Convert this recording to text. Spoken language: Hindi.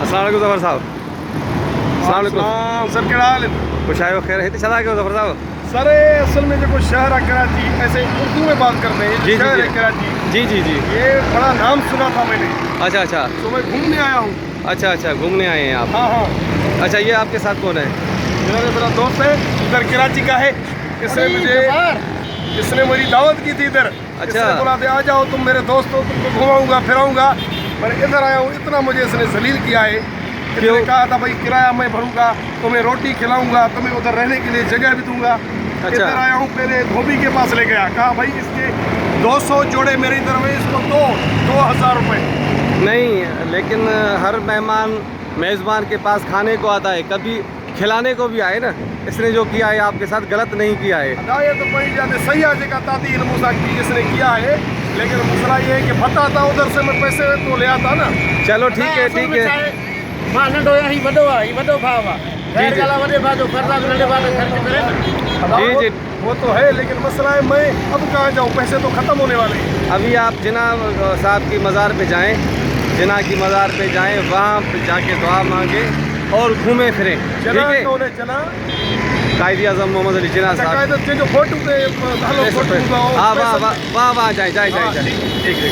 अस्सलाम वालेकुम ज़फ़र साहब। अस्सलाम वालेकुम सर केड़ा हाल है? खुश आए हो खैर है छदा क्यों ज़फ़र साहब? सर असल में जो शहर है कराची, ऐसे उर्दू में बात करते हैं। जी, शहर जी, है कराची, जी जी जी। ये बड़ा नाम सुना था मैंने, अच्छा अच्छा तो मैं घूमने आया हूँ। अच्छा अच्छा घूमने आए हैं आप। हाँ हाँ, अच्छा ये आपके साथ कौन है? मेरा दोस्त है, इधर कराची का है। इसने मेरी दावत की थी इधर। अच्छा। इसने बोला था आ जाओ तुम मेरे दोस्त हो, तुमको घुमाऊंगा फिराऊंगा। मैं इधर आया हूँ, इतना मुझे इसने जलील किया है। इसने कहा था भाई किराया मैं भरूंगा, तुम्हें रोटी खिलाऊंगा, तुम्हें उधर रहने के लिए जगह भी दूंगा। अच्छा। इधर आया हूँ, पहले धोबी के पास ले गया, कहा भाई इसके 200 जोड़े मेरी तरफ है, इसको 2000 रुपये। नहीं लेकिन हर मेहमान मेज़बान के पास खाने को आता है, कभी खिलाने को भी आए ना। इसने जो किया है आपके साथ गलत नहीं किया है। ये तो कोई ज़्यादा सही आज का तादील मूसा की इसने किया है, लेकिन मसला ये है कि पता था उधर से मैं पैसे तो ले आता ना। चलो ठीक है ठीक है। जी जी, वो तो है, लेकिन मसला है मैं अब कहाँ जाऊँ, पैसे तो ख़त्म होने वाले हैं। अभी आप जिना साहब की मज़ार पे जाएं, जिना की मज़ार पे जाएं, वहाँ पे जाके दुआ मांगे और घूमें फिरें, ठीक है? चला कायदी आज़म मोहम्मद अली जिना साहब। जो फोटो पे हाँ वहाँ जाए ठीक है।